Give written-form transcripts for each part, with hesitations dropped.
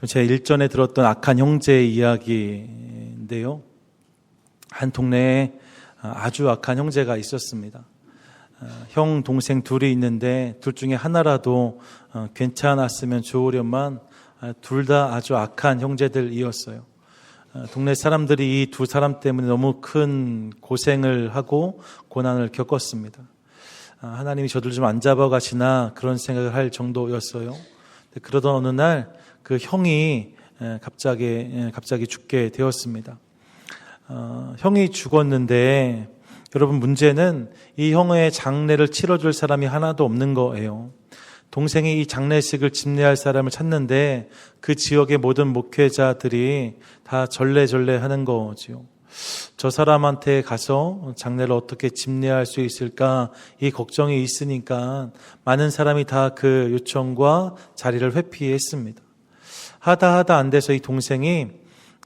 제가 일전에 들었던 악한 형제의 이야기인데요. 한 동네에 아주 악한 형제가 있었습니다. 형, 동생 둘이 있는데 둘 중에 하나라도 괜찮았으면 좋으련만 둘 다 아주 악한 형제들이었어요. 동네 사람들이 이 두 사람 때문에 너무 큰 고생을 하고 고난을 겪었습니다. 하나님이 저들 좀 안 잡아가시나 그런 생각을 할 정도였어요. 그러던 어느 날 그 형이 갑자기 죽게 되었습니다. 형이 죽었는데 여러분, 문제는 이 형의 장례를 치러줄 사람이 하나도 없는 거예요. 동생이 이 장례식을 집례할 사람을 찾는데 그 지역의 모든 목회자들이 다 절레절레 하는 거지요. 저 사람한테 가서 장례를 어떻게 집례할 수 있을까, 이 걱정이 있으니까 많은 사람이 다 그 요청과 자리를 회피했습니다. 하다 안 돼서 이 동생이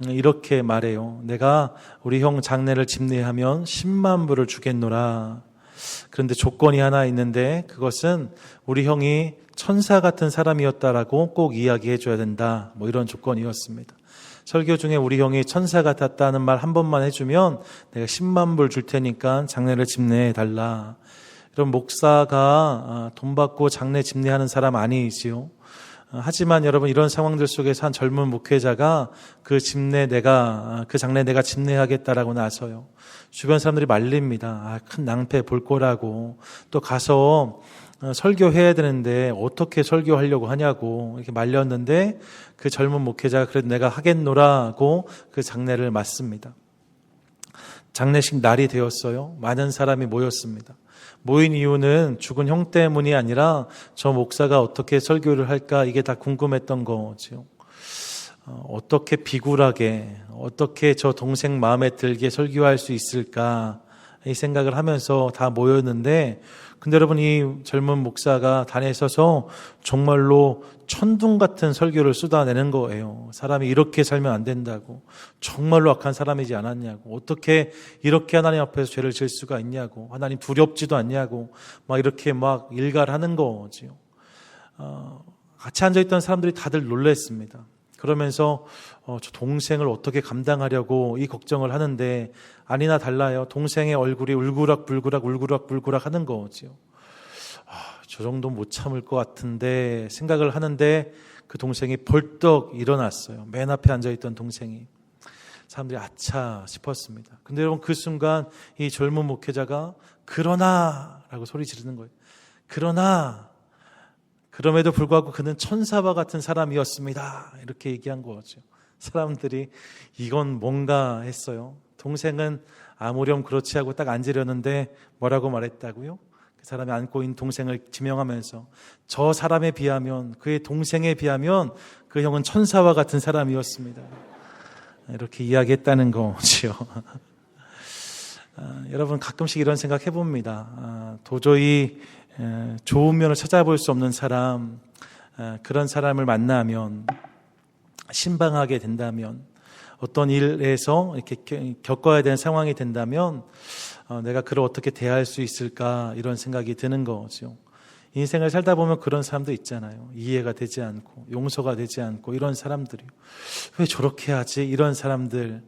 이렇게 말해요. 내가 우리 형 장례를 집례하면 10만 불을 주겠노라. 그런데 조건이 하나 있는데 그것은 우리 형이 천사 같은 사람이었다라고 꼭 이야기해 줘야 된다. 이런 조건이었습니다. 설교 중에 우리 형이 천사 같았다는 말 한 번만 해주면 내가 10만 불 줄 테니까 장례를 집례해 달라. 이런 목사가 돈 받고 장례 집례하는 사람 아니지요. 하지만 여러분, 이런 상황들 속에서 한 젊은 목회자가 그 장례 내가 집례하겠다라고 나서요. 주변 사람들이 말립니다. 큰 낭패 볼 거라고. 또 가서 설교해야 되는데 어떻게 설교하려고 하냐고 이렇게 말렸는데 그 젊은 목회자가 그래도 내가 하겠노라고 그 장례를 맡습니다. 장례식 날이 되었어요. 많은 사람이 모였습니다. 모인 이유는 죽은 형 때문이 아니라 저 목사가 어떻게 설교를 할까, 이게 다 궁금했던 거죠. 어떻게 비굴하게, 어떻게 저 동생 마음에 들게 설교할 수 있을까, 이 생각을 하면서 다 모였는데, 근데 여러분, 이 젊은 목사가 단에 서서 정말로 천둥 같은 설교를 쏟아내는 거예요. 사람이 이렇게 살면 안 된다고, 정말로 악한 사람이지 않았냐고, 어떻게 이렇게 하나님 앞에서 죄를 질 수가 있냐고, 하나님 두렵지도 않냐고, 이렇게 일갈하는 거지요. 같이 앉아있던 사람들이 다들 놀랐습니다. 그러면서 저 동생을 어떻게 감당하려고 이 걱정을 하는데 아니나 달라요. 동생의 얼굴이 울그락불그락 하는 거지요. 저 정도 못 참을 것 같은데 생각을 하는데 그 동생이 벌떡 일어났어요. 맨 앞에 앉아있던 동생이. 사람들이 아차 싶었습니다. 근데 여러분, 그 순간 이 젊은 목회자가 그러나 라고 소리 지르는 거예요. 그럼에도 불구하고 그는 천사와 같은 사람이었습니다. 이렇게 얘기한 거죠. 사람들이 이건 뭔가 했어요. 동생은 아무렴 그렇지 하고 딱 앉으려는데 뭐라고 말했다고요? 그 사람이 안고 있는 동생을 지명하면서 저 사람에 비하면, 그의 동생에 비하면 그 형은 천사와 같은 사람이었습니다. 이렇게 이야기했다는 거지요. 여러분, 가끔씩 이런 생각 해봅니다. 도저히 좋은 면을 찾아볼 수 없는 사람, 그런 사람을 만나면, 신방하게 된다면, 어떤 일에서 이렇게 겪어야 되는 상황이 된다면 내가 그를 어떻게 대할 수 있을까, 이런 생각이 드는 거죠. 인생을 살다 보면 그런 사람도 있잖아요. 이해가 되지 않고 용서가 되지 않고 이런 사람들이요. 왜 저렇게 하지? 이런 사람들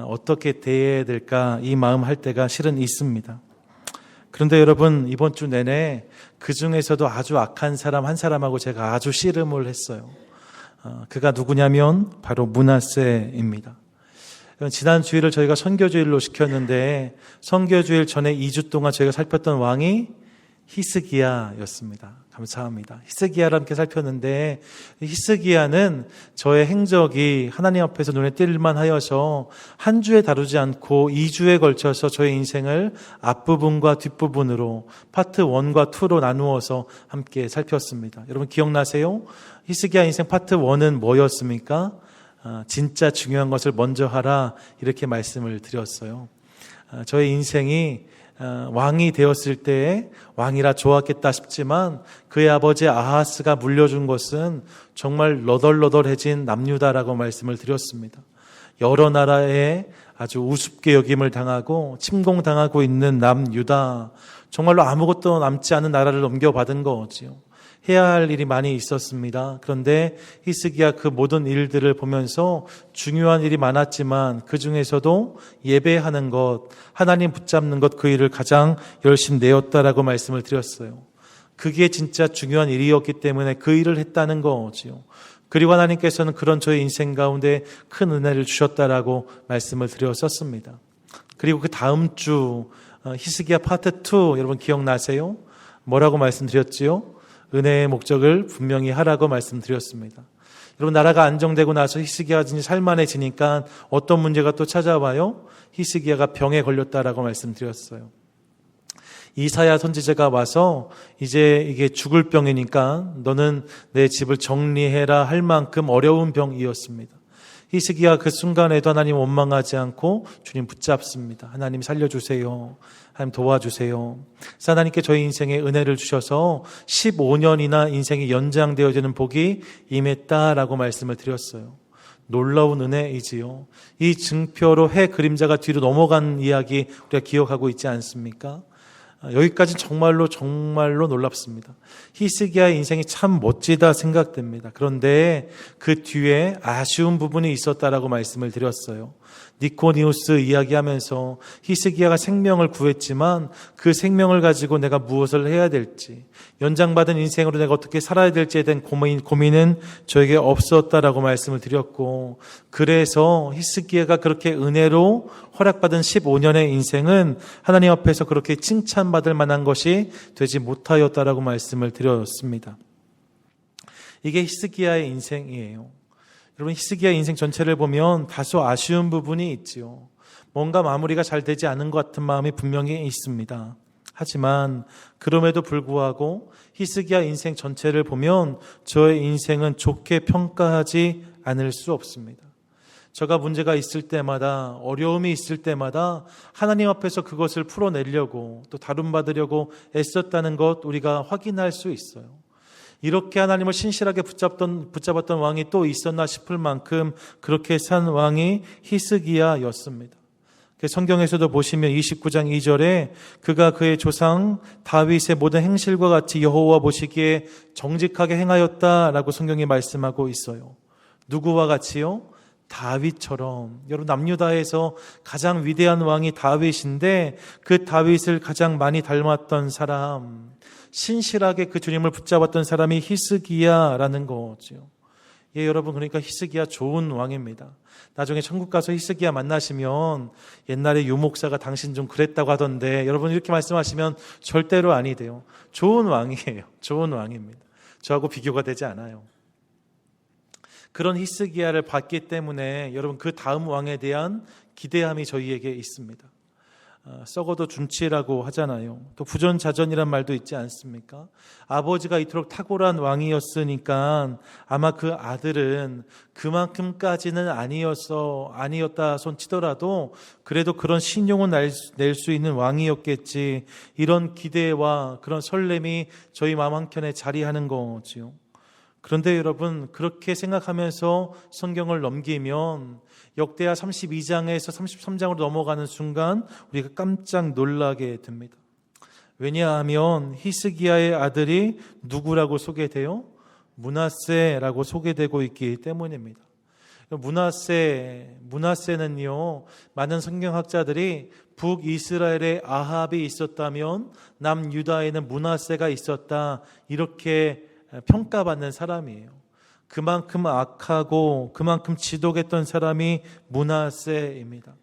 어떻게 대해야 될까, 이 마음 할 때가 실은 있습니다. 그런데 여러분, 이번 주 내내 그 중에서도 아주 악한 사람 한 사람하고 제가 아주 씨름을 했어요. 그가 누구냐면 바로 므낫세입니다. 지난 주일을 저희가 선교주일로 시켰는데 선교주일 전에 2주 동안 저희가 살폈던 왕이 히스기야였습니다. 감사합니다. 히스기야를 함께 살폈는데, 히스기야는 저의 행적이 하나님 앞에서 눈에 띌만 하여서 한 주에 다루지 않고 2주에 걸쳐서 저의 인생을 앞부분과 뒷부분으로 파트 1과 2로 나누어서 함께 살폈습니다. 여러분 기억나세요? 히스기야 인생 파트 1은 뭐였습니까? 진짜 중요한 것을 먼저 하라, 이렇게 말씀을 드렸어요. 저의 인생이 왕이 되었을 때에 왕이라 좋았겠다 싶지만 그의 아버지 아하스가 물려준 것은 정말 너덜너덜해진 남유다라고 말씀을 드렸습니다. 여러 나라에 아주 우습게 여김을 당하고 침공당하고 있는 남유다, 정말로 아무것도 남지 않은 나라를 넘겨받은 거지요. 해야 할 일이 많이 있었습니다. 그런데 히스기야 그 모든 일들을 보면서 중요한 일이 많았지만 그 중에서도 예배하는 것, 하나님 붙잡는 것, 그 일을 가장 열심히 내었다라고 말씀을 드렸어요. 그게 진짜 중요한 일이었기 때문에 그 일을 했다는 거지요. 그리고 하나님께서는 그런 저의 인생 가운데 큰 은혜를 주셨다라고 말씀을 드렸었습니다. 그리고 그 다음 주 히스기야 파트 2 여러분 기억나세요? 뭐라고 말씀드렸지요? 은혜의 목적을 분명히 하라고 말씀드렸습니다. 여러분 나라가 안정되고 나서 히스기야가 살만해지니까 어떤 문제가 또 찾아와요? 히스기야가 병에 걸렸다라고 말씀드렸어요. 이사야 선지자가 와서 이제 이게 죽을 병이니까 너는 내 집을 정리해라 할 만큼 어려운 병이었습니다. 히스기야 그 순간에도 하나님 원망하지 않고 주님 붙잡습니다. 하나님 살려주세요. 하나님 도와주세요. 그래서 하나님께 저희 인생에 은혜를 주셔서 15년이나 인생이 연장되어지는 복이 임했다라고 말씀을 드렸어요. 놀라운 은혜이지요. 이 증표로 해 그림자가 뒤로 넘어간 이야기 우리가 기억하고 있지 않습니까? 여기까지 정말로 놀랍습니다. 히스기야의 인생이 참 멋지다 생각됩니다. 그런데 그 뒤에 아쉬운 부분이 있었다라고 말씀을 드렸어요. 니코디우스 이야기하면서 히스기야가 생명을 구했지만 그 생명을 가지고 내가 무엇을 해야 될지, 연장받은 인생으로 내가 어떻게 살아야 될지에 대한 고민은 저에게 없었다라고 말씀을 드렸고, 그래서 히스기야가 그렇게 은혜로 허락받은 15년의 인생은 하나님 앞에서 그렇게 칭찬받을 만한 것이 되지 못하였다라고 말씀을 드렸습니다. 이게 히스기야의 인생이에요. 여러분 히스기야 인생 전체를 보면 다소 아쉬운 부분이 있지요. 뭔가 마무리가 잘 되지 않은 것 같은 마음이 분명히 있습니다. 하지만 그럼에도 불구하고 히스기야 인생 전체를 보면 저의 인생은 좋게 평가하지 않을 수 없습니다. 저가 문제가 있을 때마다, 어려움이 있을 때마다 하나님 앞에서 그것을 풀어내려고 또 다룬받으려고 애썼다는 것 우리가 확인할 수 있어요. 이렇게 하나님을 신실하게 붙잡았던 왕이 또 있었나 싶을 만큼 그렇게 산 왕이 히스기야였습니다. 성경에서도 보시면 29장 2절에 그가 그의 조상 다윗의 모든 행실과 같이 여호와 보시기에 정직하게 행하였다라고 성경이 말씀하고 있어요. 누구와 같이요? 다윗처럼. 여러분 남유다에서 가장 위대한 왕이 다윗인데 그 다윗을 가장 많이 닮았던 사람, 신실하게 그 주님을 붙잡았던 사람이 히스기야라는 거죠. 예, 여러분 그러니까 히스기야 좋은 왕입니다. 나중에 천국 가서 히스기야 만나시면 옛날에 유목사가 당신 좀 그랬다고 하던데 여러분 이렇게 말씀하시면 절대로 아니돼요. 좋은 왕이에요. 좋은 왕입니다. 저하고 비교가 되지 않아요. 그런 히스기야를 봤기 때문에 여러분 그 다음 왕에 대한 기대함이 저희에게 있습니다. 썩어도 준치라고 하잖아요. 또 부전자전이란 말도 있지 않습니까? 아버지가 이토록 탁월한 왕이었으니까 아마 그 아들은 그만큼까지는 아니었다 손치더라도 그래도 그런 신용은 낼 수 있는 왕이었겠지. 이런 기대와 그런 설렘이 저희 마음 한켠에 자리하는 거지요. 그런데 여러분 그렇게 생각하면서 성경을 넘기면 역대하 32장에서 33장으로 넘어가는 순간 우리가 깜짝 놀라게 됩니다. 왜냐하면 히스기야의 아들이 누구라고 소개돼요? 므낫세라고 소개되고 있기 때문입니다. 므낫세는요, 많은 성경학자들이 북이스라엘에 아합이 있었다면 남유다에는 므낫세가 있었다 이렇게 평가받는 사람이에요. 그만큼 악하고 그만큼 지독했던 사람이 므낫세입니다.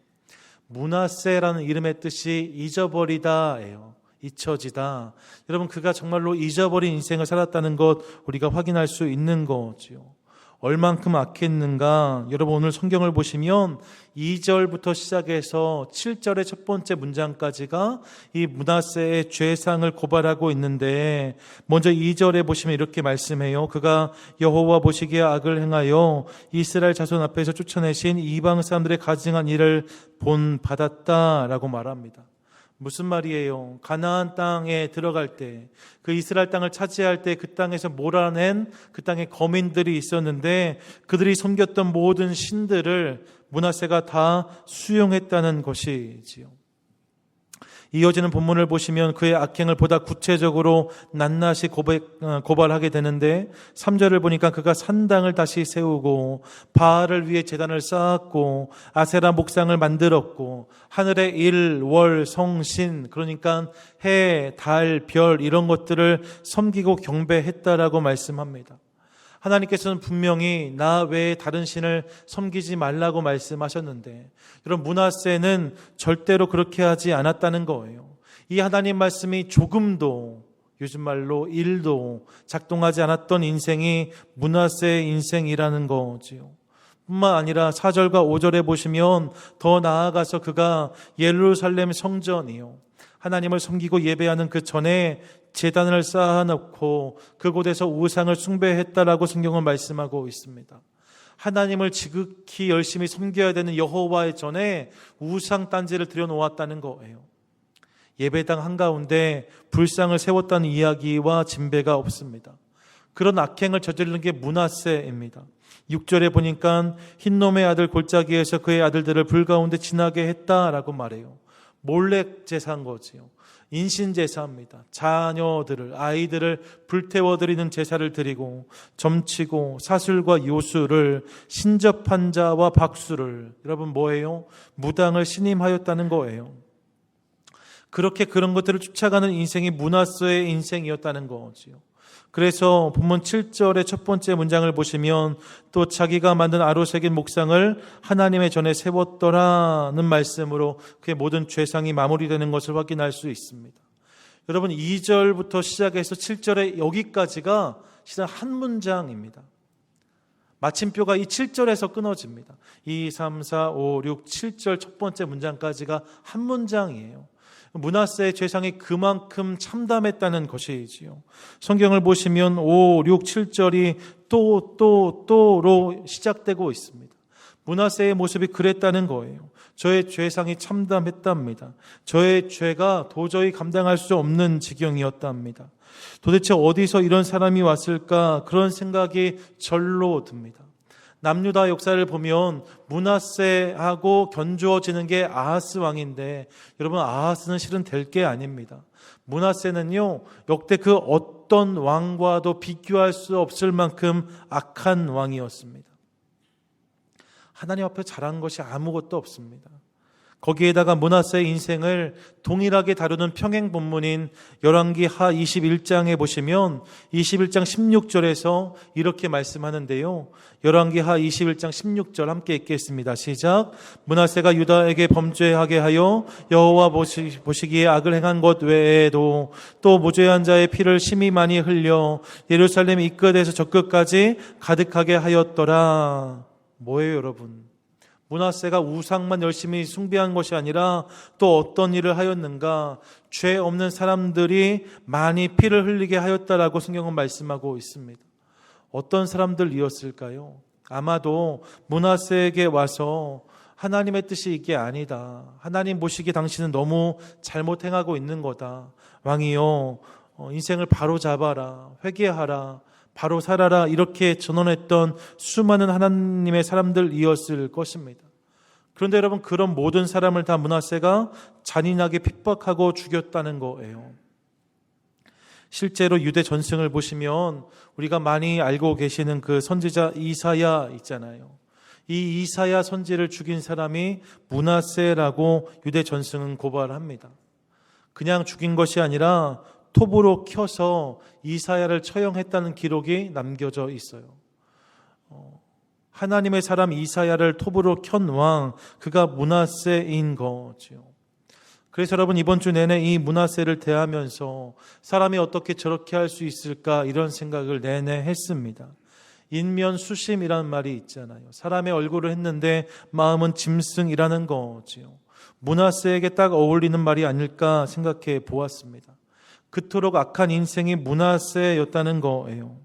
므낫세라는 이름의 뜻이 잊어버리다예요. 잊혀지다. 여러분 그가 정말로 잊어버린 인생을 살았다는 것 우리가 확인할 수 있는 거지요. 얼만큼 악했는가? 여러분 오늘 성경을 보시면 2절부터 시작해서 7절의 첫 번째 문장까지가 이 므낫세의 죄상을 고발하고 있는데 먼저 2절에 보시면 이렇게 말씀해요. 그가 여호와 보시기에 악을 행하여 이스라엘 자손 앞에서 쫓아내신 이방 사람들의 가증한 일을 본받았다라고 말합니다. 무슨 말이에요? 가나안 땅에 들어갈 때, 그 이스라엘 땅을 차지할 때 그 땅에서 몰아낸 그 땅의 거민들이 있었는데 그들이 섬겼던 모든 신들을 므낫세가 다 수용했다는 것이지요. 이어지는 본문을 보시면 그의 악행을 보다 구체적으로 낱낱이 고발하게 되는데 3절을 보니까 그가 산당을 다시 세우고 바알을 위해 제단을 쌓았고 아세라 목상을 만들었고 하늘의 일, 월, 성, 신, 그러니까 해, 달, 별 이런 것들을 섬기고 경배했다라고 말씀합니다. 하나님께서는 분명히 나 외에 다른 신을 섬기지 말라고 말씀하셨는데 여러분 므낫세는 절대로 그렇게 하지 않았다는 거예요. 이 하나님 말씀이 조금도 요즘 말로 1도 작동하지 않았던 인생이 므낫세의 인생이라는 거지요. 뿐만 아니라 4절과 5절에 보시면 더 나아가서 그가 예루살렘 성전이요 하나님을 섬기고 예배하는 그 전에 제단을 쌓아놓고 그곳에서 우상을 숭배했다라고 성경은 말씀하고 있습니다. 하나님을 지극히 열심히 섬겨야 되는 여호와의 전에 우상 딴지를 들여놓았다는 거예요. 예배당 한가운데 불상을 세웠다는 이야기와 진배가 없습니다. 그런 악행을 저지르는 게 므낫세입니다. 6절에 보니까 흰놈의 아들 골짜기에서 그의 아들들을 불 가운데 지나게 했다라고 말해요. 몰래 제사한 거지요. 인신제사입니다. 자녀들을, 아이들을 불태워드리는 제사를 드리고 점치고 사술과 요술을 신접한 자와 박수를 여러분 뭐예요? 무당을 신임하였다는 거예요. 그렇게 그런 것들을 쫓아가는 인생이 므낫세의 인생이었다는 거지요. 그래서 본문 7절의 첫 번째 문장을 보시면 또 자기가 만든 아로새긴 목상을 하나님의 전에 세웠더라는 말씀으로 그의 모든 죄상이 마무리되는 것을 확인할 수 있습니다. 여러분 2절부터 시작해서 7절에 여기까지가 실은 한 문장입니다. 마침표가 이 7절에서 끊어집니다. 2, 3, 4, 5, 6, 7절 첫 번째 문장까지가 한 문장이에요. 므낫세의 죄상이 그만큼 참담했다는 것이지요. 성경을 보시면 5, 6, 7절이 또로 시작되고 있습니다. 므낫세의 모습이 그랬다는 거예요. 저의 죄상이 참담했답니다. 저의 죄가 도저히 감당할 수 없는 지경이었답니다. 도대체 어디서 이런 사람이 왔을까 그런 생각이 절로 듭니다. 남유다 역사를 보면 므낫세하고 견주어지는 게 아하스 왕인데 여러분 아하스는 실은 될 게 아닙니다. 므낫세는요 역대 그 어떤 왕과도 비교할 수 없을 만큼 악한 왕이었습니다. 하나님 앞에 잘한 것이 아무것도 없습니다. 거기에다가 므낫세의 인생을 동일하게 다루는 평행 본문인 열왕기하 21장에 보시면 21장 16절에서 이렇게 말씀하는데요. 열왕기하 21장 16절 함께 읽겠습니다. 시작. 므낫세가 유다에게 범죄하게 하여 여호와 보시기에 악을 행한 것 외에도 또 무죄한 자의 피를 심히 많이 흘려 예루살렘 이 끝에서 저 끝까지 가득하게 하였더라. 뭐예요 여러분? 므낫세가 우상만 열심히 숭배한 것이 아니라 또 어떤 일을 하였는가? 죄 없는 사람들이 많이 피를 흘리게 하였다라고 성경은 말씀하고 있습니다. 어떤 사람들이었을까요? 아마도 므낫세에게 와서 하나님의 뜻이 이게 아니다. 하나님 보시기에 당신은 너무 잘못 행하고 있는 거다. 왕이여 인생을 바로 잡아라. 회개하라. 바로 살아라 이렇게 전언했던 수많은 하나님의 사람들이었을 것입니다. 그런데 여러분 그런 모든 사람을 다 므낫세가 잔인하게 핍박하고 죽였다는 거예요. 실제로 유대 전승을 보시면 우리가 많이 알고 계시는 그 선지자 이사야 있잖아요. 이 이사야 선지를 죽인 사람이 므낫세라고 유대 전승은 고발합니다. 그냥 죽인 것이 아니라 톱으로 켜서 이사야를 처형했다는 기록이 남겨져 있어요. 하나님의 사람 이사야를 톱으로 켠 왕, 그가 므낫세인 거죠. 그래서 여러분 이번 주 내내 이 므낫세를 대하면서 사람이 어떻게 저렇게 할 수 있을까 이런 생각을 내내 했습니다. 인면수심이라는 말이 있잖아요. 사람의 얼굴을 했는데 마음은 짐승이라는 거지요. 므낫세에게 딱 어울리는 말이 아닐까 생각해 보았습니다. 그토록 악한 인생이 므낫세였다는 거예요.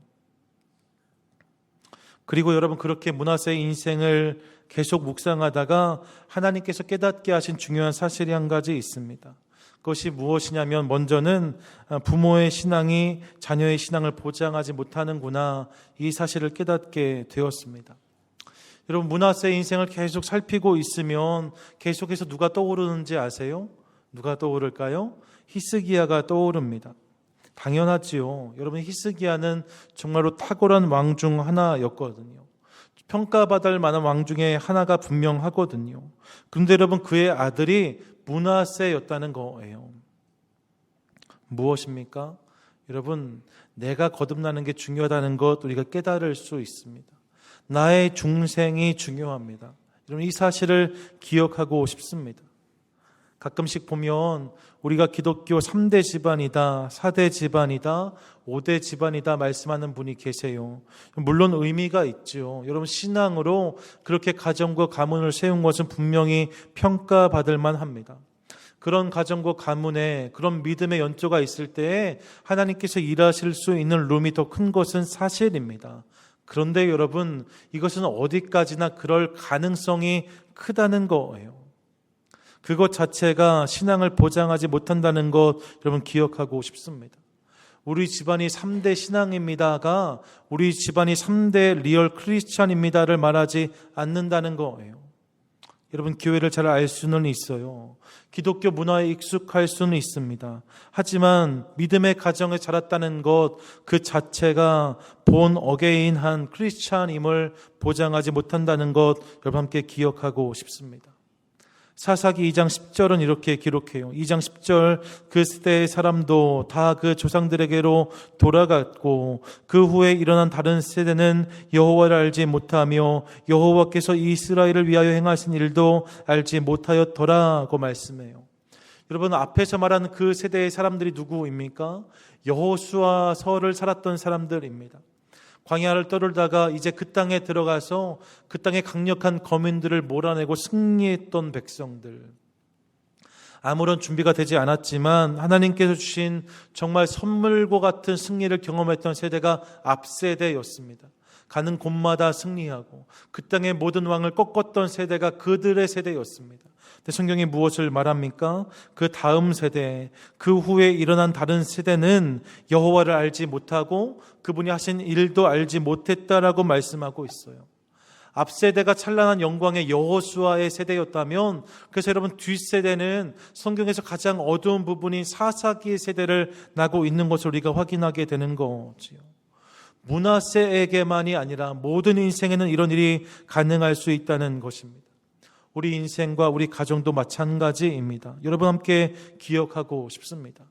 그리고 여러분 그렇게 므낫세의 인생을 계속 묵상하다가 하나님께서 깨닫게 하신 중요한 사실이 한 가지 있습니다. 그것이 무엇이냐면 먼저는 부모의 신앙이 자녀의 신앙을 보장하지 못하는구나 이 사실을 깨닫게 되었습니다. 여러분 므낫세의 인생을 계속 살피고 있으면 계속해서 누가 떠오르는지 아세요? 누가 떠오를까요? 히스기야가 떠오릅니다. 당연하지요. 여러분, 히스기야는 정말로 탁월한 왕 중 하나였거든요. 평가받을 만한 왕 중에 하나가 분명하거든요. 그런데 여러분, 그의 아들이 므낫세였다는 거예요. 무엇입니까? 여러분, 내가 거듭나는 게 중요하다는 것 우리가 깨달을 수 있습니다. 나의 중생이 중요합니다. 여러분, 이 사실을 기억하고 싶습니다. 가끔씩 보면 우리가 기독교 3대 집안이다, 4대 집안이다, 5대 집안이다 말씀하는 분이 계세요. 물론 의미가 있죠. 여러분, 신앙으로 그렇게 가정과 가문을 세운 것은 분명히 평가받을 만합니다. 그런 가정과 가문에 그런 믿음의 연조가 있을 때에 하나님께서 일하실 수 있는 룸이 더 큰 것은 사실입니다. 그런데 여러분, 이것은 어디까지나 그럴 가능성이 크다는 거예요. 그것 자체가 신앙을 보장하지 못한다는 것 여러분 기억하고 싶습니다. 우리 집안이 3대 신앙입니다가 우리 집안이 3대 리얼 크리스찬입니다를 말하지 않는다는 거예요. 여러분, 교회를 잘 알 수는 있어요. 기독교 문화에 익숙할 수는 있습니다. 하지만 믿음의 가정에 자랐다는 것 그 자체가 본 어게인한 크리스찬임을 보장하지 못한다는 것 여러분 함께 기억하고 싶습니다. 사사기 2장 10절은 이렇게 기록해요. 2장 10절, 그 시대의 사람도 다 그 조상들에게로 돌아갔고 그 후에 일어난 다른 세대는 여호와를 알지 못하며 여호와께서 이스라엘을 위하여 행하신 일도 알지 못하였더라고 말씀해요. 여러분, 앞에서 말하는 그 세대의 사람들이 누구입니까? 여호수아서를 살았던 사람들입니다. 광야를 떠돌다가 이제 그 땅에 들어가서 그 땅의 강력한 거민들을 몰아내고 승리했던 백성들. 아무런 준비가 되지 않았지만 하나님께서 주신 정말 선물과 같은 승리를 경험했던 세대가 앞세대였습니다. 가는 곳마다 승리하고 그 땅의 모든 왕을 꺾었던 세대가 그들의 세대였습니다. 근데 성경이 무엇을 말합니까? 그 다음 세대, 그 후에 일어난 다른 세대는 여호와를 알지 못하고 그분이 하신 일도 알지 못했다라고 말씀하고 있어요. 앞세대가 찬란한 영광의 여호수아의 세대였다면, 그래서 여러분, 뒷세대는 성경에서 가장 어두운 부분인 사사기의 세대를 나고 있는 것을 우리가 확인하게 되는 거지요. 므낫세에게만이 아니라 모든 인생에는 이런 일이 가능할 수 있다는 것입니다. 우리 인생과 우리 가정도 마찬가지입니다. 여러분, 함께 기억하고 싶습니다.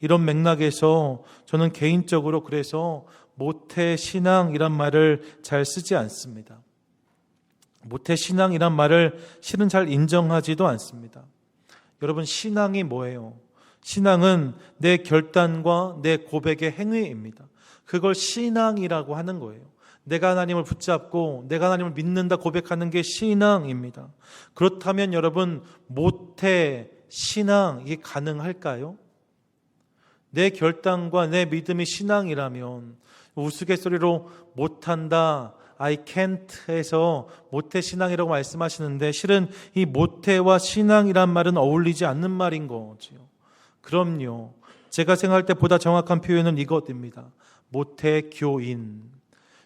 이런 맥락에서 저는 개인적으로 그래서 모태신앙이란 말을 잘 쓰지 않습니다. 모태신앙이란 말을 실은 잘 인정하지도 않습니다. 여러분, 신앙이 뭐예요? 신앙은 내 결단과 내 고백의 행위입니다. 그걸 신앙이라고 하는 거예요. 내가 하나님을 붙잡고 내가 하나님을 믿는다 고백하는 게 신앙입니다. 그렇다면 여러분, 모태 신앙 이게 가능할까요? 내 결단과 내 믿음이 신앙이라면 우스갯소리로 못한다, I can't 해서 모태 신앙이라고 말씀하시는데 실은 이 모태와 신앙이란 말은 어울리지 않는 말인 거지요. 그럼요. 제가 생각할 때 보다 정확한 표현은 이것입니다. 모태 교인.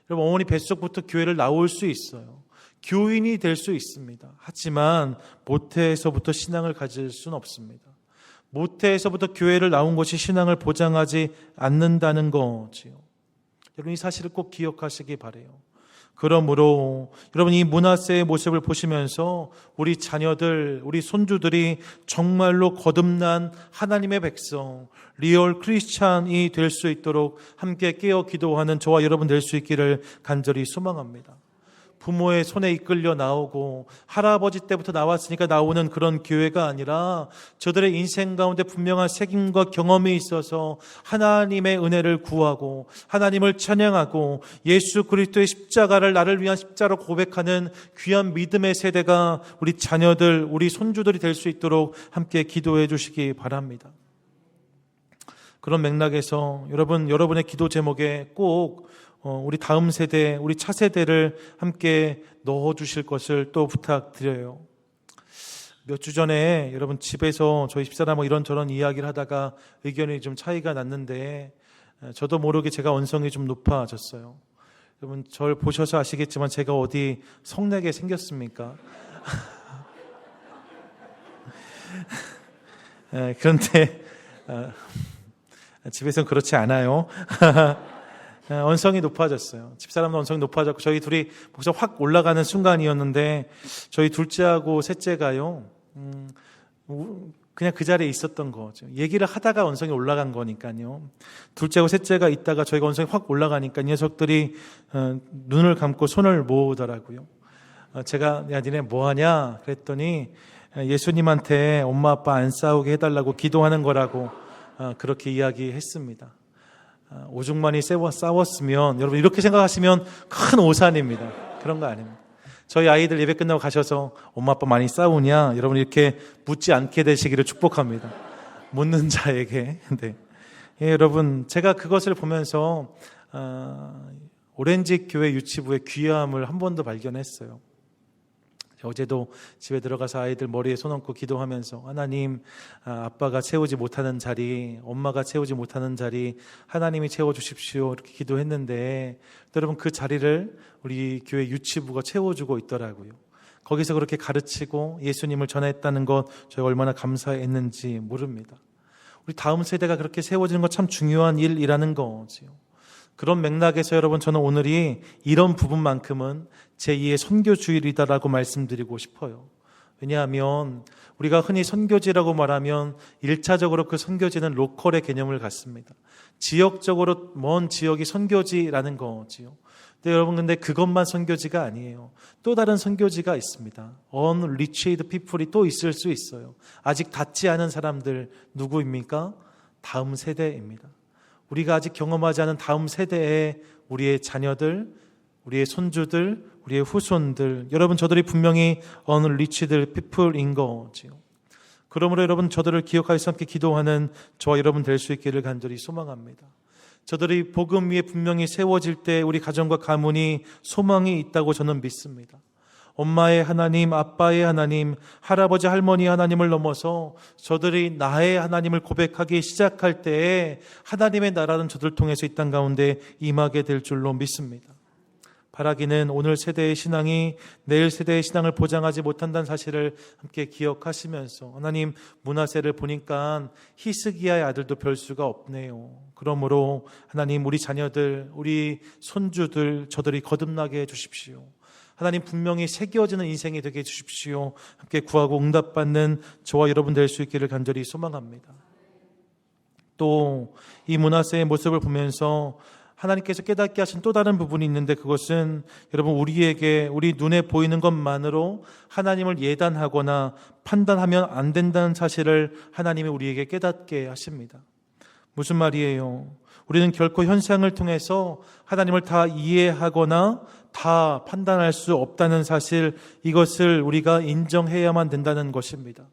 여러분, 어머니 뱃속부터 교회를 나올 수 있어요. 교인이 될 수 있습니다. 하지만 모태에서부터 신앙을 가질 수는 없습니다. 모태에서부터 교회를 나온 것이 신앙을 보장하지 않는다는 거지요. 여러분, 이 사실을 꼭 기억하시기 바라요. 그러므로 여러분, 이 므낫세의 모습을 보시면서 우리 자녀들, 우리 손주들이 정말로 거듭난 하나님의 백성, 리얼 크리스찬이 될 수 있도록 함께 깨어 기도하는 저와 여러분 될 수 있기를 간절히 소망합니다. 부모의 손에 이끌려 나오고 할아버지 때부터 나왔으니까 나오는 그런 교회가 아니라 저들의 인생 가운데 분명한 책임과 경험이 있어서 하나님의 은혜를 구하고 하나님을 찬양하고 예수 그리스도의 십자가를 나를 위한 십자로 고백하는 귀한 믿음의 세대가 우리 자녀들, 우리 손주들이 될 수 있도록 함께 기도해 주시기 바랍니다. 그런 맥락에서 여러분의 기도 제목에 꼭 우리 다음 세대, 우리 차세대를 함께 넣어주실 것을 또 부탁드려요. 몇 주 전에 여러분 집에서 저희 집사람하고 이런저런 이야기를 하다가 의견이 좀 차이가 났는데 저도 모르게 제가 언성이 좀 높아졌어요. 여러분, 저를 보셔서 아시겠지만 제가 어디 성내게 생겼습니까? 그런데 집에서는 그렇지 않아요. 언성이 높아졌어요. 집사람도 언성이 높아졌고 저희 둘이 목소리가 확 올라가는 순간이었는데 저희 둘째하고 셋째가요. 그냥 그 자리에 있었던 거죠. 얘기를 하다가 언성이 올라간 거니까요. 둘째하고 셋째가 있다가 저희가 언성이 확 올라가니까 이 녀석들이 눈을 감고 손을 모으더라고요. 제가 야 니네 뭐하냐 그랬더니 예수님한테 엄마 아빠 안 싸우게 해달라고 기도하는 거라고 그렇게 이야기했습니다. 오죽만이 싸웠으면 여러분 이렇게 생각하시면 큰 오산입니다. 그런 거 아닙니다. 저희 아이들 예배 끝나고 가셔서 엄마 아빠 많이 싸우냐 여러분 이렇게 묻지 않게 되시기를 축복합니다. 묻는 자에게. 네. 예, 여러분 제가 그것을 보면서 오렌지 교회 유치부의 귀함을 한 번 더 발견했어요. 어제도 집에 들어가서 아이들 머리에 손 얹고 기도하면서 하나님, 아빠가 채우지 못하는 자리, 엄마가 채우지 못하는 자리 하나님이 채워주십시오 이렇게 기도했는데 여러분 그 자리를 우리 교회 유치부가 채워주고 있더라고요. 거기서 그렇게 가르치고 예수님을 전했다는 것 저희가 얼마나 감사했는지 모릅니다. 우리 다음 세대가 그렇게 세워지는 것 참 중요한 일이라는 거지요. 그런 맥락에서 여러분 저는 오늘이 이런 부분만큼은 제2의 선교주일이다라고 말씀드리고 싶어요. 왜냐하면 우리가 흔히 선교지라고 말하면 1차적으로 그 선교지는 로컬의 개념을 갖습니다. 지역적으로 먼 지역이 선교지라는 거지요. 근데 여러분 근데 그것만 선교지가 아니에요. 또 다른 선교지가 있습니다. unreached people이 또 있을 수 있어요. 아직 닿지 않은 사람들 누구입니까? 다음 세대입니다. 우리가 아직 경험하지 않은 다음 세대의 우리의 자녀들, 우리의 손주들, 우리의 후손들, 여러분 저들이 분명히 unreached people인 거지요. 그러므로 여러분 저들을 기억하여서 함께 기도하는 저와 여러분 될 수 있기를 간절히 소망합니다. 저들이 복음 위에 분명히 세워질 때 우리 가정과 가문이 소망이 있다고 저는 믿습니다. 엄마의 하나님, 아빠의 하나님, 할아버지, 할머니 하나님을 넘어서 저들이 나의 하나님을 고백하기 시작할 때에 하나님의 나라는 저들 통해서 이 땅 가운데 임하게 될 줄로 믿습니다. 바라기는 오늘 세대의 신앙이 내일 세대의 신앙을 보장하지 못한다는 사실을 함께 기억하시면서 하나님 므낫세를 보니까 히스기야의 아들도 별 수가 없네요. 그러므로 하나님 우리 자녀들, 우리 손주들 저들이 거듭나게 해주십시오. 하나님 분명히 새겨지는 인생이 되게 해주십시오. 함께 구하고 응답받는 저와 여러분 될 수 있기를 간절히 소망합니다. 또 이 므낫세의 모습을 보면서 하나님께서 깨닫게 하신 또 다른 부분이 있는데 그것은 여러분 우리에게 우리 눈에 보이는 것만으로 하나님을 예단하거나 판단하면 안 된다는 사실을 하나님이 우리에게 깨닫게 하십니다. 무슨 말이에요? 우리는 결코 현상을 통해서 하나님을 다 이해하거나 다 판단할 수 없다는 사실, 이것을 우리가 인정해야만 된다는 것입니다.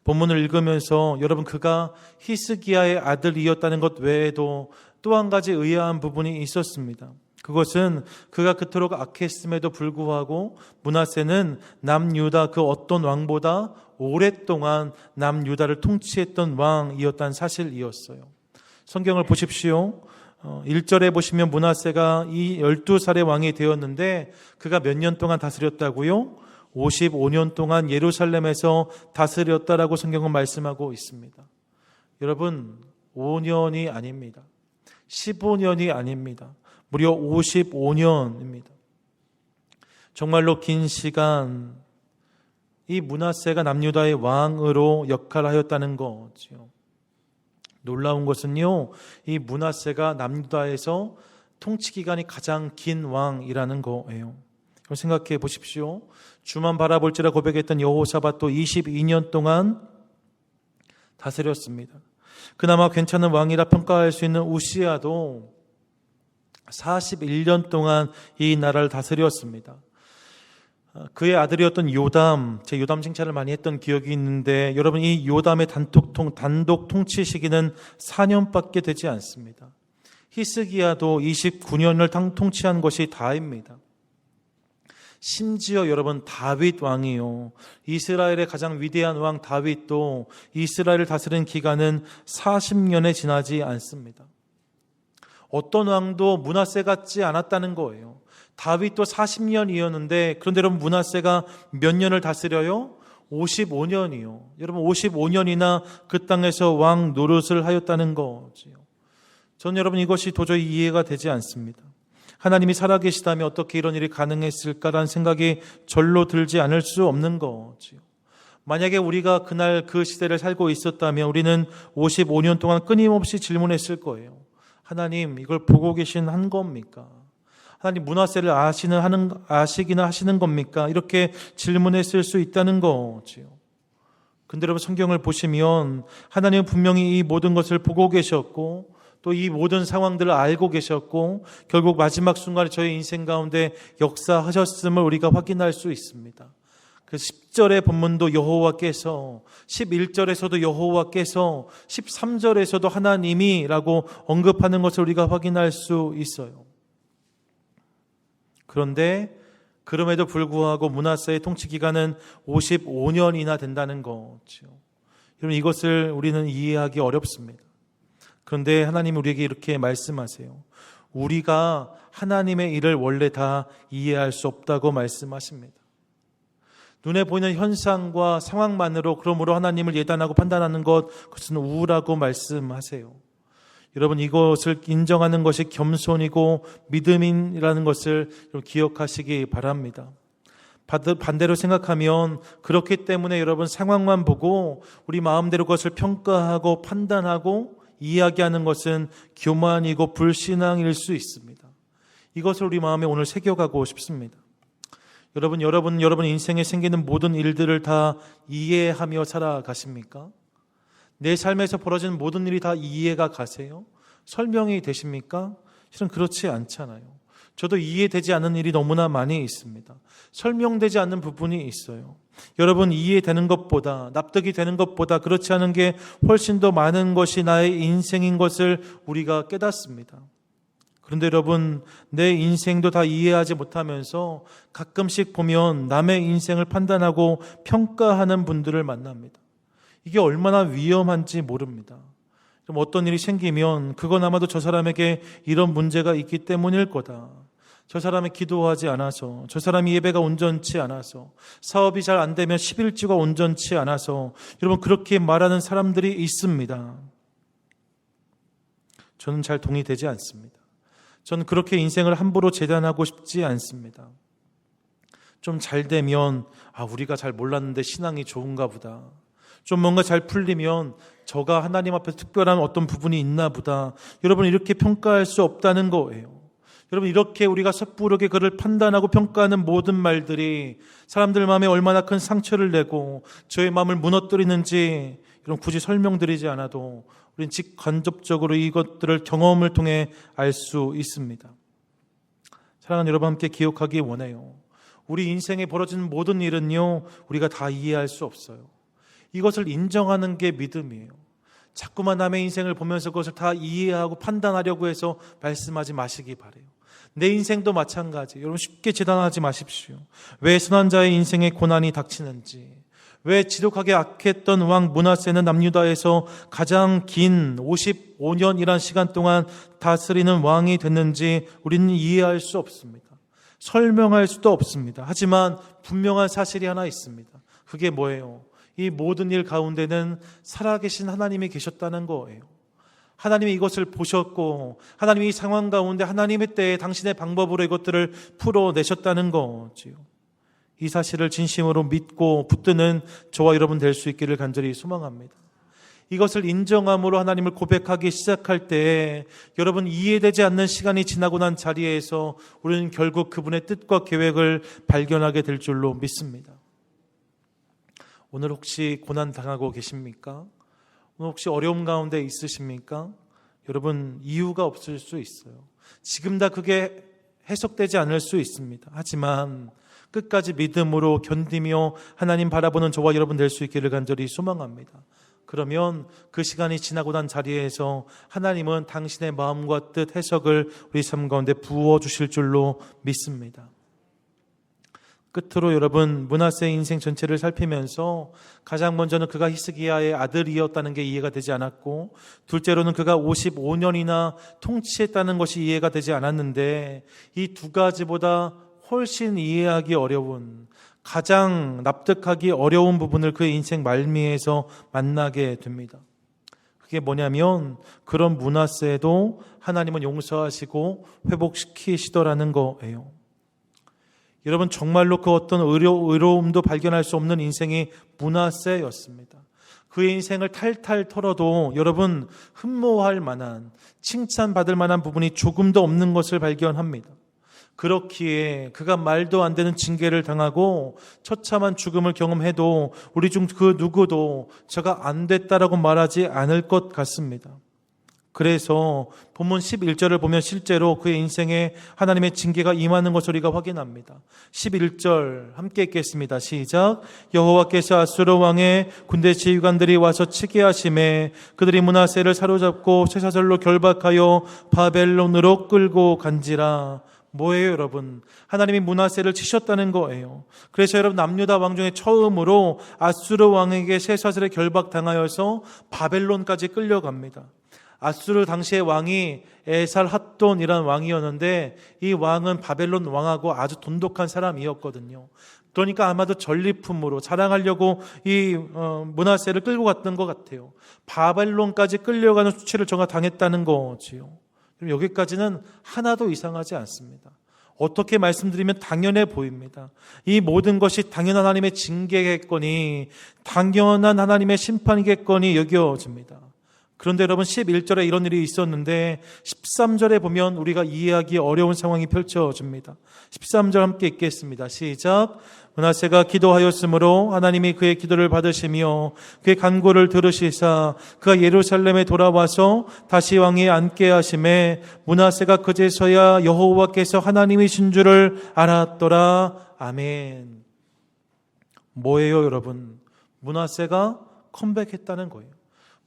본문을 읽으면서 여러분 그가 히스기야의 아들이었다는 것 외에도 또 한 가지 의아한 부분이 있었습니다. 그것은 그가 그토록 악했음에도 불구하고 므낫세는 남유다 그 어떤 왕보다 오랫동안 남유다를 통치했던 왕이었다는 사실이었어요. 성경을 보십시오. 1절에 보시면 므낫세가 이 12살의 왕이 되었는데 그가 몇 년 동안 다스렸다고요? 55년 동안 예루살렘에서 다스렸다라고 성경은 말씀하고 있습니다. 여러분 5년이 아닙니다. 15년이 아닙니다. 무려 55년입니다. 정말로 긴 시간 이 므낫세가 남유다의 왕으로 역할하였다는 거죠. 놀라운 것은요, 이 므낫세가 남유다에서 통치 기간이 가장 긴 왕이라는 거예요. 생각해 보십시오. 주만 바라볼지라 고백했던 여호사밧도 22년 동안 다스렸습니다. 그나마 괜찮은 왕이라 평가할 수 있는 우시야도 41년 동안 이 나라를 다스렸습니다. 그의 아들이었던 요담, 제 요담 칭찬을 많이 했던 기억이 있는데 여러분 이 요담의 단독 통치 시기는 4년밖에 되지 않습니다. 히스기야도 29년을 통치한 것이 다입니다. 심지어 여러분 다윗 왕이요, 이스라엘의 가장 위대한 왕 다윗도 이스라엘을 다스린 기간은 40년에 지나지 않습니다. 어떤 왕도 므낫세 같지 않았다는 거예요. 다윗도 40년이었는데 그런데 여러분 므낫세가 몇 년을 다스려요? 55년이요. 여러분 55년이나 그 땅에서 왕 노릇을 하였다는 거지요. 저는 여러분 이것이 도저히 이해가 되지 않습니다. 하나님이 살아계시다면 어떻게 이런 일이 가능했을까라는 생각이 절로 들지 않을 수 없는 거지요. 만약에 우리가 그날 그 시대를 살고 있었다면 우리는 55년 동안 끊임없이 질문했을 거예요. 하나님, 이걸 보고 계신 한 겁니까? 하나님, 므낫세를 아시기나 하시는 겁니까? 이렇게 질문했을 수 있다는 거지요. 근데 여러분 성경을 보시면 하나님은 분명히 이 모든 것을 보고 계셨고 또 이 모든 상황들을 알고 계셨고 결국 마지막 순간에 저희 인생 가운데 역사하셨음을 우리가 확인할 수 있습니다. 그 10절의 본문도 여호와께서, 11절에서도 여호와께서, 13절에서도 하나님이라고 언급하는 것을 우리가 확인할 수 있어요. 그런데 그럼에도 불구하고 므낫세의 통치 기간은 55년이나 된다는 거죠. 여러분 이것을 우리는 이해하기 어렵습니다. 그런데 하나님이 우리에게 이렇게 말씀하세요. 우리가 하나님의 일을 원래 다 이해할 수 없다고 말씀하십니다. 눈에 보이는 현상과 상황만으로 그러므로 하나님을 예단하고 판단하는 것, 그것은 우라고 말씀하세요. 여러분 이것을 인정하는 것이 겸손이고 믿음이라는 것을 기억하시기 바랍니다. 반대로 생각하면 그렇기 때문에 여러분 상황만 보고 우리 마음대로 그것을 평가하고 판단하고 이야기하는 것은 교만이고 불신앙일 수 있습니다. 이것을 우리 마음에 오늘 새겨가고 싶습니다. 여러분 인생에 생기는 모든 일들을 다 이해하며 살아가십니까? 내 삶에서 벌어지는 모든 일이 다 이해가 가세요? 설명이 되십니까? 실은 그렇지 않잖아요. 저도 이해되지 않는 일이 너무나 많이 있습니다. 설명되지 않는 부분이 있어요. 여러분 이해되는 것보다 납득이 되는 것보다 그렇지 않은 게 훨씬 더 많은 것이 나의 인생인 것을 우리가 깨닫습니다. 그런데 여러분 내 인생도 다 이해하지 못하면서 가끔씩 보면 남의 인생을 판단하고 평가하는 분들을 만납니다. 이게 얼마나 위험한지 모릅니다. 그럼 어떤 일이 생기면 그건 아마도 저 사람에게 이런 문제가 있기 때문일 거다. 저 사람이 기도하지 않아서, 저 사람이 예배가 온전치 않아서, 사업이 잘 안 되면 11주가 온전치 않아서, 여러분 그렇게 말하는 사람들이 있습니다. 저는 잘 동의되지 않습니다. 저는 그렇게 인생을 함부로 재단하고 싶지 않습니다. 좀 잘 되면 우리가 잘 몰랐는데 신앙이 좋은가 보다. 좀 뭔가 잘 풀리면 저가 하나님 앞에서 특별한 어떤 부분이 있나 보다. 여러분 이렇게 평가할 수 없다는 거예요. 여러분 이렇게 우리가 섣부르게 그를 판단하고 평가하는 모든 말들이 사람들 마음에 얼마나 큰 상처를 내고 저의 마음을 무너뜨리는지 이런 굳이 설명드리지 않아도 우리는 직간접적으로 이것들을 경험을 통해 알 수 있습니다. 사랑하는 여러분 함께 기억하기 원해요. 우리 인생에 벌어지는 모든 일은요 우리가 다 이해할 수 없어요. 이것을 인정하는 게 믿음이에요. 자꾸만 남의 인생을 보면서 그것을 다 이해하고 판단하려고 해서 말씀하지 마시기 바라요. 내 인생도 마찬가지. 여러분 쉽게 재단하지 마십시오. 왜 선한 자의 인생에 고난이 닥치는지, 왜 지독하게 악했던 왕 므낫세는 남유다에서 가장 긴 55년이란 시간 동안 다스리는 왕이 됐는지 우리는 이해할 수 없습니다. 설명할 수도 없습니다. 하지만 분명한 사실이 하나 있습니다. 그게 뭐예요? 이 모든 일 가운데는 살아계신 하나님이 계셨다는 거예요. 하나님이 이것을 보셨고 하나님이 이 상황 가운데 하나님의 때에 당신의 방법으로 이것들을 풀어내셨다는 거지요. 이 사실을 진심으로 믿고 붙드는 저와 여러분 될 수 있기를 간절히 소망합니다. 이것을 인정함으로 하나님을 고백하기 시작할 때 여러분 이해되지 않는 시간이 지나고 난 자리에서 우리는 결국 그분의 뜻과 계획을 발견하게 될 줄로 믿습니다. 오늘 혹시 고난 당하고 계십니까? 오늘 혹시 어려움 가운데 있으십니까? 여러분 이유가 없을 수 있어요. 지금 다 그게 해석되지 않을 수 있습니다. 하지만 끝까지 믿음으로 견디며 하나님 바라보는 저와 여러분 될 수 있기를 간절히 소망합니다. 그러면 그 시간이 지나고 난 자리에서 하나님은 당신의 마음과 뜻 해석을 우리 삶 가운데 부어주실 줄로 믿습니다. 끝으로 여러분 므낫세의 인생 전체를 살피면서 가장 먼저는 그가 히스기야의 아들이었다는 게 이해가 되지 않았고, 둘째로는 그가 55년이나 통치했다는 것이 이해가 되지 않았는데, 이 두 가지보다 훨씬 이해하기 어려운 가장 납득하기 어려운 부분을 그의 인생 말미에서 만나게 됩니다. 그게 뭐냐면 그런 므낫세도 하나님은 용서하시고 회복시키시더라는 거예요. 여러분, 정말로 그 어떤 의로움도 발견할 수 없는 인생이 므낫세였습니다. 그의 인생을 탈탈 털어도 여러분 흠모할 만한, 칭찬받을 만한 부분이 조금도 없는 것을 발견합니다. 그렇기에 그가 말도 안 되는 징계를 당하고 처참한 죽음을 경험해도 우리 중 그 누구도 저가 안 됐다라고 말하지 않을 것 같습니다. 그래서 본문 11절을 보면 실제로 그의 인생에 하나님의 징계가 임하는 것을 우리가 확인합니다. 11절 함께 읽겠습니다. 시작. 여호와께서 아수르 왕의 군대 지휘관들이 와서 치게 하심에 그들이 므낫세를 사로잡고 쇠사슬로 결박하여 바벨론으로 끌고 간지라. 뭐예요, 여러분? 하나님이 므낫세를 치셨다는 거예요. 그래서 여러분, 남유다 왕 중에 처음으로 아수르 왕에게 쇠사슬에 결박당하여서 바벨론까지 끌려갑니다. 아수르 당시의 왕이 에살핫돈이라는 왕이었는데 이 왕은 바벨론 왕하고 아주 돈독한 사람이었거든요. 그러니까 아마도 전리품으로 자랑하려고 이 므낫세를 끌고 갔던 것 같아요. 바벨론까지 끌려가는 수치를 저가 당했다는 거지요. 여기까지는 하나도 이상하지 않습니다. 어떻게 말씀드리면 당연해 보입니다. 이 모든 것이 당연한 하나님의 징계겠거니 당연한 하나님의 심판이겠거니 여겨집니다. 그런데 여러분, 11절에 이런 일이 있었는데 13절에 보면 우리가 이해하기 어려운 상황이 펼쳐집니다. 13절 함께 읽겠습니다. 시작. 므낫세가 기도하였으므로 하나님이 그의 기도를 받으시며 그의 간구를 들으시사 그가 예루살렘에 돌아와서 다시 왕위에 앉게 하심에 므낫세가 그제서야 여호와께서 하나님이신 줄을 알았더라. 아멘. 뭐예요, 여러분? 므낫세가 컴백했다는 거예요.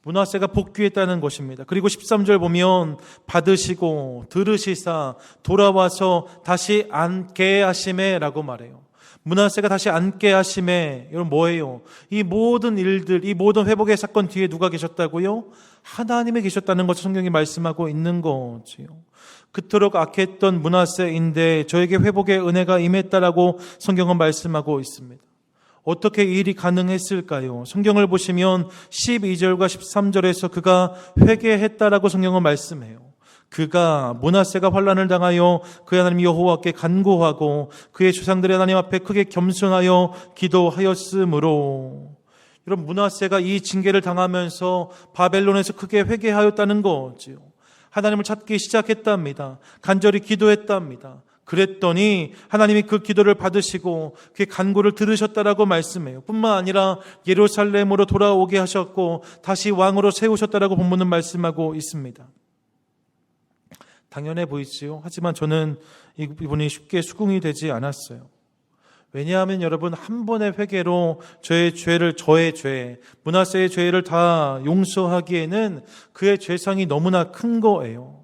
므낫세가 복귀했다는 것입니다. 그리고 13절 보면 받으시고 들으시사 돌아와서 다시 앉게 하심에 라고 말해요. 므낫세가 다시 앉게 하심에, 여러분 뭐예요? 이 모든 일들, 이 모든 회복의 사건 뒤에 누가 계셨다고요? 하나님이 계셨다는 것을 성경이 말씀하고 있는 거지요. 그토록 악했던 므낫세인데 저에게 회복의 은혜가 임했다라고 성경은 말씀하고 있습니다. 어떻게 이 일이 가능했을까요? 성경을 보시면 12절과 13절에서 그가 회개했다라고 성경은 말씀해요. 그가 므낫세가 환난을 당하여 그의 하나님 여호와께 간구하고 그의 조상들의 하나님 앞에 크게 겸손하여 기도하였으므로, 여러분 므낫세가 이 징계를 당하면서 바벨론에서 크게 회개하였다는 거지요. 하나님을 찾기 시작했답니다. 간절히 기도했답니다. 그랬더니 하나님이 그 기도를 받으시고 그의 간구를 들으셨다라고 말씀해요. 뿐만 아니라 예루살렘으로 돌아오게 하셨고 다시 왕으로 세우셨다라고 본문은 말씀하고 있습니다. 당연해 보이지요. 하지만 저는 이분이 쉽게 수긍이 되지 않았어요. 왜냐하면 여러분, 한 번의 회개로 저의 죄, 므낫세의 죄를 다 용서하기에는 그의 죄상이 너무나 큰 거예요.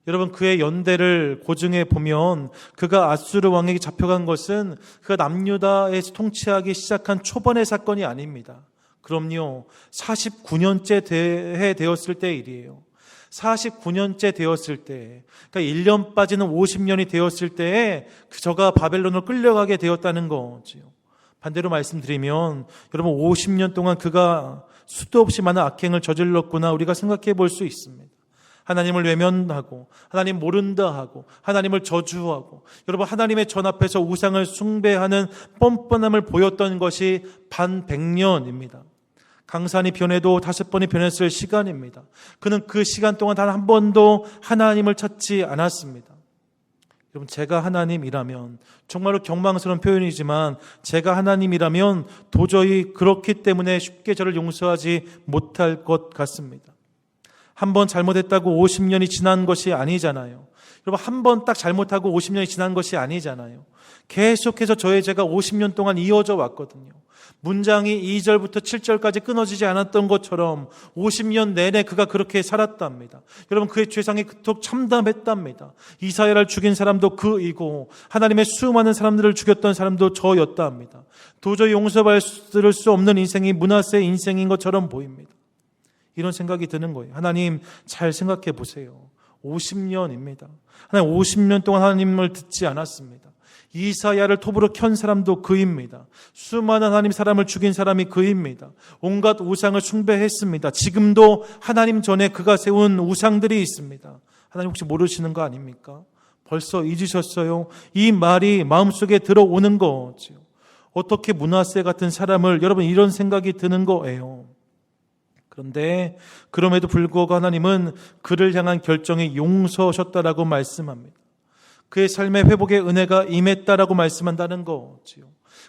여러분, 그의 연대를 고증해 보면 그가 아수르 왕에게 잡혀간 것은 그가 남유다에서 통치하기 시작한 초반의 사건이 아닙니다. 그럼요, 49년째 되었을 때의 일이에요. 49년째 되었을 때, 그러니까 1년 빠지는 50년이 되었을 때에 저가 바벨론으로 끌려가게 되었다는 거지요. 반대로 말씀드리면 여러분, 50년 동안 그가 수도 없이 많은 악행을 저질렀구나 우리가 생각해 볼 수 있습니다. 하나님을 외면하고 하나님 모른다 하고 하나님을 저주하고, 여러분 하나님의 전 앞에서 우상을 숭배하는 뻔뻔함을 보였던 것이 반백년입니다. 강산이 변해도 5번이 변했을 시간입니다. 그는 그 시간 동안 단 한 번도 하나님을 찾지 않았습니다. 여러분, 제가 하나님이라면, 정말로 경망스러운 표현이지만 제가 하나님이라면 도저히 그렇기 때문에 쉽게 저를 용서하지 못할 것 같습니다. 한 번 잘못했다고 50년이 지난 것이 아니잖아요. 여러분, 한 번 딱 잘못하고 50년이 지난 것이 아니잖아요. 계속해서 저의 죄가 50년 동안 이어져 왔거든요. 문장이 2절부터 7절까지 끊어지지 않았던 것처럼 50년 내내 그가 그렇게 살았답니다. 여러분, 그의 죄상이 그토록 참담했답니다. 이사야를 죽인 사람도 그이고 하나님의 수많은 사람들을 죽였던 사람도 저였답니다. 도저히 용서받을 수 없는 인생이 므낫세의 인생인 것처럼 보입니다. 이런 생각이 드는 거예요. 하나님, 잘 생각해 보세요. 50년입니다. 하나님, 50년 동안 하나님을 듣지 않았습니다. 이사야를 톱으로 켠 사람도 그입니다. 수많은 하나님 사람을 죽인 사람이 그입니다. 온갖 우상을 숭배했습니다. 지금도 하나님 전에 그가 세운 우상들이 있습니다. 하나님 혹시 모르시는 거 아닙니까? 벌써 잊으셨어요? 이 말이 마음속에 들어오는 거지요. 어떻게 므낫세 같은 사람을, 여러분 이런 생각이 드는 거예요. 그런데 그럼에도 불구하고 하나님은 그를 향한 결정이 용서하셨다라고 말씀합니다. 그의 삶의 회복의 은혜가 임했다라고 말씀한다는 거지요.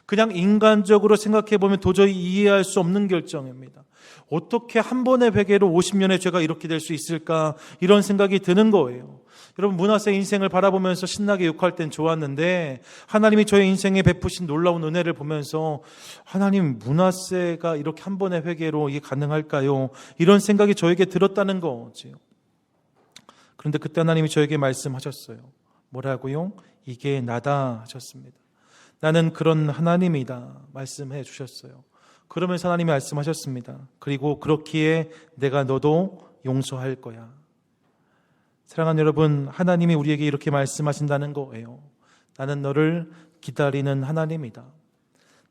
그냥 인간적으로 생각해보면 도저히 이해할 수 없는 결정입니다. 어떻게 한 번의 회개로 50년의 죄가 이렇게 될 수 있을까, 이런 생각이 드는 거예요. 여러분, 므낫세 인생을 바라보면서 신나게 욕할 땐 좋았는데 하나님이 저의 인생에 베푸신 놀라운 은혜를 보면서 하나님, 므낫세가 이렇게 한 번의 회개로 이게 가능할까요? 이런 생각이 저에게 들었다는 거지요. 그런데 그때 하나님이 저에게 말씀하셨어요. 뭐라고요? 이게 나다 하셨습니다. 나는 그런 하나님이다 말씀해 주셨어요. 그러면서 하나님이 말씀하셨습니다. 그리고 그렇기에 내가 너도 용서할 거야. 사랑하는 여러분, 하나님이 우리에게 이렇게 말씀하신다는 거예요. 나는 너를 기다리는 하나님이다.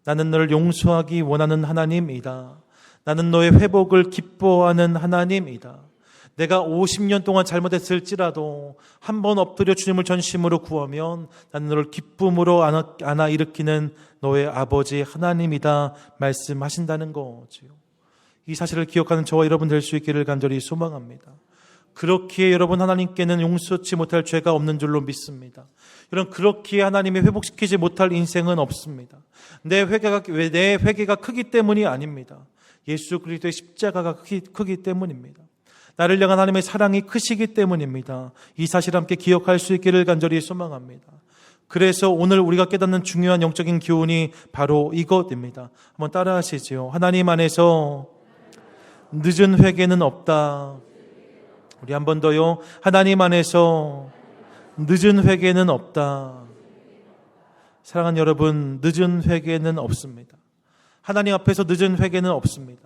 나는 너를 용서하기 원하는 하나님이다. 나는 너의 회복을 기뻐하는 하나님이다. 내가 50년 동안 잘못했을지라도 한 번 엎드려 주님을 전심으로 구하면 나는 너를 기쁨으로 안아 일으키는 너의 아버지 하나님이다 말씀하신다는 거지요. 이 사실을 기억하는 저와 여러분 될 수 있기를 간절히 소망합니다. 그렇기에 여러분, 하나님께는 용서치 못할 죄가 없는 줄로 믿습니다. 여러분, 그렇기에 하나님이 회복시키지 못할 인생은 없습니다. 내 회개가 크기 때문이 아닙니다. 예수 그리스도의 십자가가 크기 때문입니다. 나를 향한 하나님의 사랑이 크시기 때문입니다. 이 사실을 함께 기억할 수 있기를 간절히 소망합니다. 그래서 오늘 우리가 깨닫는 중요한 영적인 교훈이 바로 이것입니다. 한번 따라 하시죠. 하나님 안에서 늦은 회개는 없다. 우리 한 번 더요. 하나님 안에서 늦은 회개는 없다. 사랑하는 여러분, 늦은 회개는 없습니다. 하나님 앞에서 늦은 회개는 없습니다.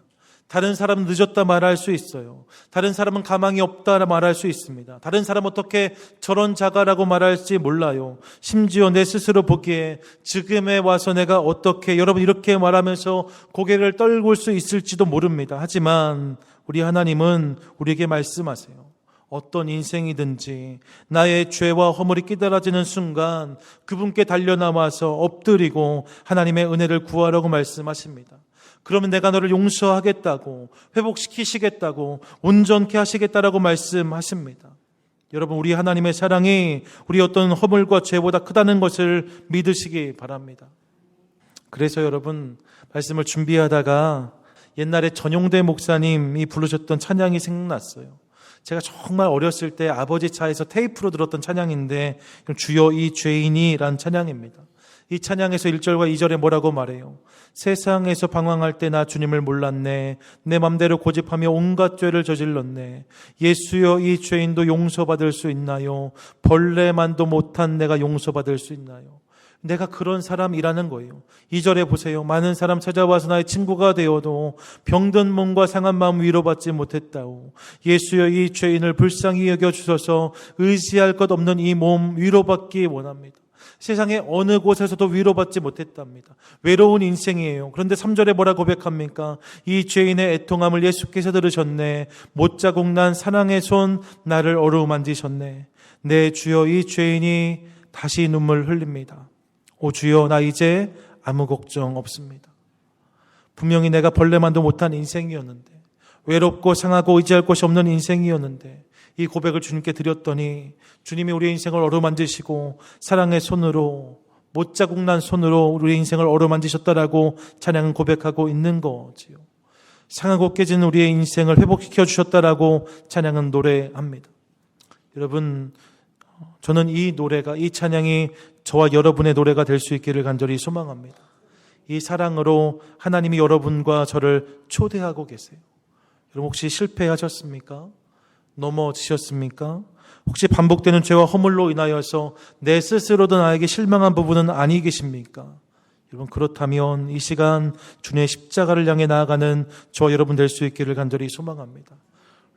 다른 사람은 늦었다 말할 수 있어요. 다른 사람은 가망이 없다 말할 수 있습니다. 다른 사람은 어떻게 저런 자가라고 말할지 몰라요. 심지어 내 스스로 보기에 지금에 와서 내가 어떻게, 여러분 이렇게 말하면서 고개를 떨굴 수 있을지도 모릅니다. 하지만 우리 하나님은 우리에게 말씀하세요. 어떤 인생이든지 나의 죄와 허물이 깨달아지는 순간 그분께 달려나와서 엎드리고 하나님의 은혜를 구하라고 말씀하십니다. 그러면 내가 너를 용서하겠다고, 회복시키시겠다고, 온전케 하시겠다라고 말씀하십니다. 여러분, 우리 하나님의 사랑이 우리 어떤 허물과 죄보다 크다는 것을 믿으시기 바랍니다. 그래서 여러분, 말씀을 준비하다가 옛날에 전용대 목사님이 부르셨던 찬양이 생각났어요. 제가 정말 어렸을 때 아버지 차에서 테이프로 들었던 찬양인데, 주여 이 죄인이란 찬양입니다. 이 찬양에서 1절과 2절에 뭐라고 말해요? 세상에서 방황할 때 나 주님을 몰랐네. 내 맘대로 고집하며 온갖 죄를 저질렀네. 예수여 이 죄인도 용서받을 수 있나요? 벌레만도 못한 내가 용서받을 수 있나요? 내가 그런 사람이라는 거예요. 2절에 보세요. 많은 사람 찾아와서 나의 친구가 되어도 병든 몸과 상한 마음 위로받지 못했다오. 예수여 이 죄인을 불쌍히 여겨주셔서 의지할 것 없는 이 몸 위로받기 원합니다. 세상에 어느 곳에서도 위로받지 못했답니다. 외로운 인생이에요. 그런데 3절에 뭐라 고백합니까? 이 죄인의 애통함을 예수께서 들으셨네. 못자국 난 사랑의 손 나를 어루만지셨네. 내 주여 이 죄인이 다시 눈물 흘립니다. 오 주여 나 이제 아무 걱정 없습니다. 분명히 내가 벌레만도 못한 인생이었는데, 외롭고 상하고 의지할 곳이 없는 인생이었는데 이 고백을 주님께 드렸더니 주님이 우리의 인생을 어루만지시고 사랑의 손으로, 못자국 난 손으로 우리의 인생을 어루만지셨다라고 찬양은 고백하고 있는 거지요. 상하고 깨진 우리의 인생을 회복시켜 주셨다라고 찬양은 노래합니다. 여러분, 저는 이 노래가, 이 찬양이 저와 여러분의 노래가 될 수 있기를 간절히 소망합니다. 이 사랑으로 하나님이 여러분과 저를 초대하고 계세요. 여러분 혹시 실패하셨습니까? 넘어지셨습니까? 혹시 반복되는 죄와 허물로 인하여서 내 스스로도 나에게 실망한 부분은 아니 계십니까? 여러분 그렇다면 이 시간 주님의 십자가를 향해 나아가는 저와 여러분 될 수 있기를 간절히 소망합니다.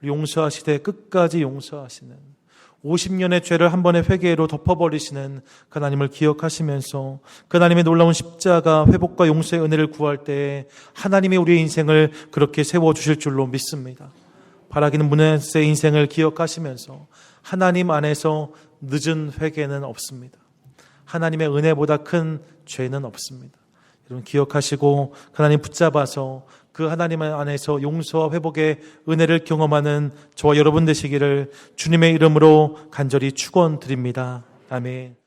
용서하시되 끝까지 용서하시는, 50년의 죄를 한 번의 회개로 덮어버리시는 그 하나님을 기억하시면서 그 하나님의 놀라운 십자가 회복과 용서의 은혜를 구할 때 하나님이 우리의 인생을 그렇게 세워주실 줄로 믿습니다. 바라기는 문에서의 인생을 기억하시면서 하나님 안에서 늦은 회개는 없습니다. 하나님의 은혜보다 큰 죄는 없습니다. 여러분 기억하시고 하나님 붙잡아서 그 하나님 안에서 용서와 회복의 은혜를 경험하는 저와 여러분 되시기를 주님의 이름으로 간절히 축원드립니다. 아멘.